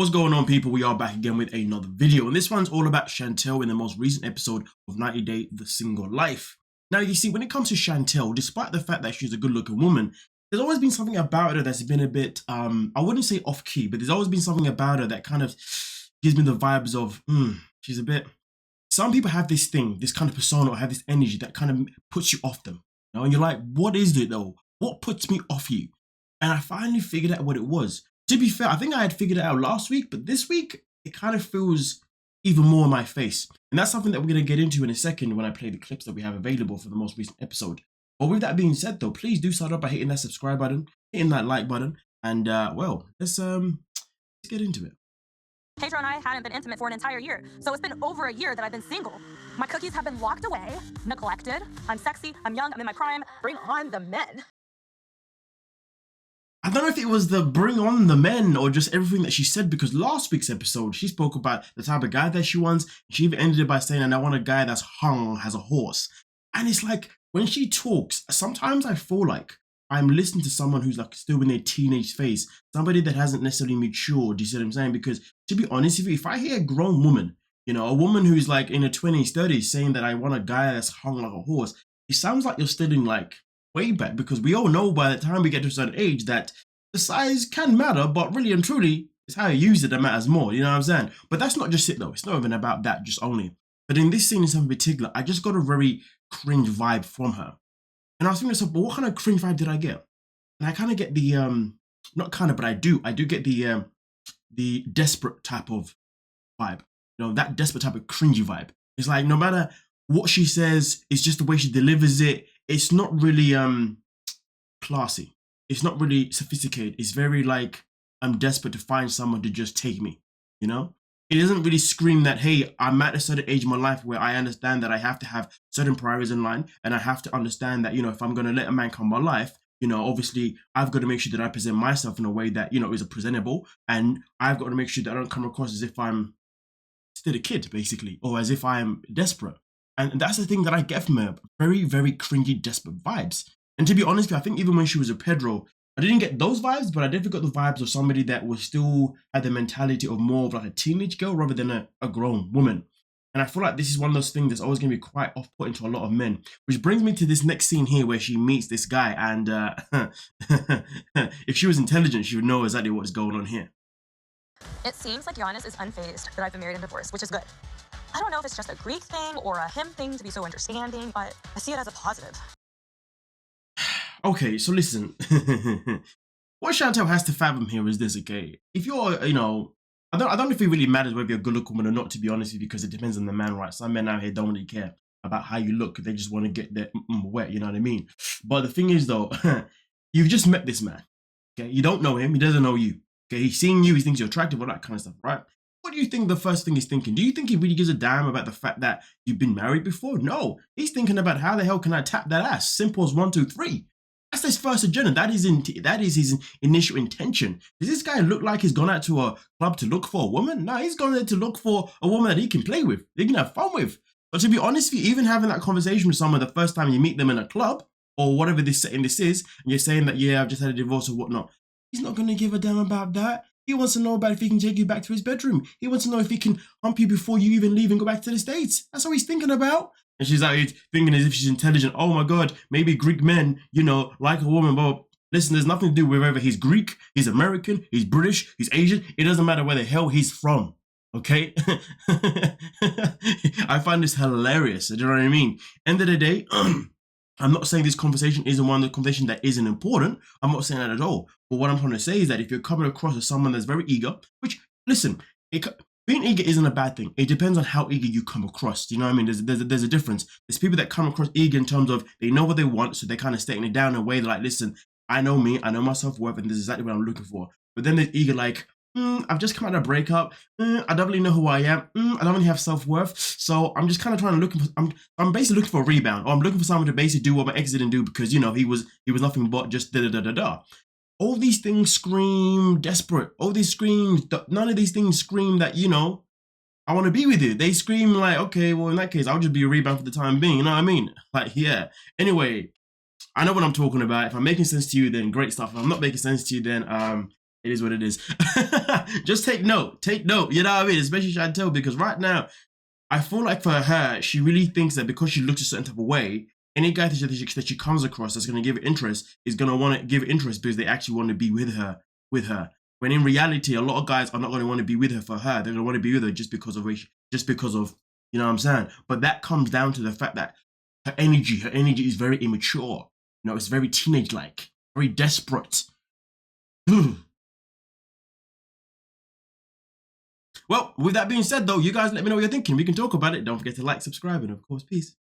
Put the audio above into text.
What's going on, people? We are back again with another video, and this one's all about Chantel in the most recent episode of 90 Day The Single Life. Now, you see, when it comes to Chantel, despite the fact that she's a good-looking woman, there's always been something about her that's been a bit, I wouldn't say off-key, but there's always been something about her that kind of gives me the vibes of, she's a bit... Some people have this thing, this kind of persona, or have this energy that kind of puts you off them. You know, and you're like, what is it, though? What puts me off you? And I finally figured out what it was. To be fair, I think I had figured it out last week, but this week, it kind of feels even more in my face. And that's something that we're going to get into in a second when I play the clips that we have available for the most recent episode. But with that being said, though, please do start off by hitting that subscribe button, hitting that like button, and, well, let's get into it. Pedro and I hadn't been intimate for an entire year, so it's been over a year that I've been single. My cookies have been locked away, neglected. I'm sexy, I'm young, I'm in my prime. Bring on the men. I don't know if it was the bring on the men or just everything that she said, because last week's episode, she spoke about the type of guy that she wants. She even ended it by saying, and I want a guy that's hung as a horse. And it's like, when she talks, sometimes I feel like I'm listening to someone who's like still in their teenage phase, somebody that hasn't necessarily matured, you see what I'm saying? Because to be honest with you, if I hear a grown woman, you know, a woman who's like in her 20s, 30s saying that I want a guy that's hung like a horse, it sounds like you're still in like way back, because we all know by the time we get to a certain age that the size can matter, but really and truly, it's how you use it that matters more, you know what I'm saying? But that's not just it though, it's not even about that just only. But in this scene in particular, I just got a very cringe vibe from her. And I was thinking to myself, but what kind of cringe vibe did I get? And I kind of get the, not kind of, but I do get the desperate type of vibe. You know, that desperate type of cringy vibe. It's like, no matter what she says, it's just the way she delivers it. It's not really classy. It's not really sophisticated. It's very like, I'm desperate to find someone to just take me, you know? It doesn't really scream that, hey, I'm at a certain age in my life where I understand that I have to have certain priorities in line, and I have to understand that, you know, if I'm going to let a man come my life, you know, obviously I've got to make sure that I present myself in a way that, you know, is presentable, and I've got to make sure that I don't come across as if I'm still a kid, basically, or as if I'm desperate. And that's the thing that I get from her, very, very cringy, desperate vibes. And to be honest with you, I think even when she was a Pedro, I didn't get those vibes, but I definitely got the vibes of somebody that was still had the mentality of more of like a teenage girl rather than a grown woman. And I feel like this is one of those things that's always going to be quite off-putting to a lot of men. Which brings me to this next scene here where she meets this guy, and if she was intelligent, she would know exactly what's going on here. It seems like Giannis is unfazed that I've been married and divorced, which is good. I don't know if it's just a Greek thing or a him thing to be so understanding, but I see it as a positive. Okay, so listen. What Chantel has to fathom here is this, okay? If you're, you know, I don't know if it really matters whether you're a good looking woman or not, to be honest with you, because it depends on the man, right? Some men out here don't really care about how you look. They just want to get their wet, you know what I mean? But the thing is, though, you've just met this man, okay? You don't know him. He doesn't know you, okay? He's seeing you. He thinks you're attractive, all that kind of stuff, right? What do you think the first thing he's thinking? Do you think he really gives a damn about the fact that you've been married before? No. He's thinking about how the hell can I tap that ass? Simple as 1, 2, 3. That's his first agenda. That is his initial intention. Does this guy look like he's gone out to a club to look for a woman? No, he's gone there to look for a woman that he can play with, he can have fun with. But to be honest with you, even having that conversation with someone the first time you meet them in a club, or whatever this setting this is, and you're saying that, yeah, I've just had a divorce or whatnot, he's not going to give a damn about that. He wants to know about if he can take you back to his bedroom. He wants to know if he can hump you before you even leave and go back to the States. That's all he's thinking about. And she's out here thinking as if she's intelligent. Oh my God, maybe Greek men, you know, like a woman. But listen, there's nothing to do with whether he's Greek, he's American, he's British, he's Asian. It doesn't matter where the hell he's from, okay? I find this hilarious. Do you know what I mean? End of the day, I'm not saying this conversation isn't one of the conversations that isn't important. I'm not saying that at all. But what I'm trying to say is that if you're coming across as someone that's very eager, which, listen, being eager isn't a bad thing. It depends on how eager you come across. Do you know what I mean? There's a difference. There's people that come across eager in terms of they know what they want, so they're kind of stating it down in a way that, like, listen, I know me, I know my self-worth, and this is exactly what I'm looking for. But then there's eager like, I've just come out of a breakup. I don't really know who I am. I don't really have self-worth. So I'm just kind of trying to look for, I'm basically looking for a rebound, or I'm looking for someone to basically do what my ex didn't do because, you know, he was nothing but just da-da-da-da-da. All these things scream desperate. All these screams, none of these things scream that, you know, I want to be with you. They scream like, okay, well, in that case, I'll just be a rebound for the time being. You know what I mean? Like, yeah. Anyway, I know what I'm talking about. If I'm making sense to you, then great stuff. If I'm not making sense to you, then It is what it is. Just take note, you know what I mean? Especially Chantel, because right now, I feel like for her, she really thinks that because she looks a certain type of way, any guy that she comes across that's going to give interest is going to want to give interest because they actually want to be with her. When in reality, a lot of guys are not going to want to be with her for her. They're going to want to be with her just because of, you know what I'm saying? But that comes down to the fact that her energy is very immature. You know, it's very teenage-like, very desperate. Well, with that being said, though, you guys let me know what you're thinking. We can talk about it. Don't forget to like, subscribe, and of course, peace.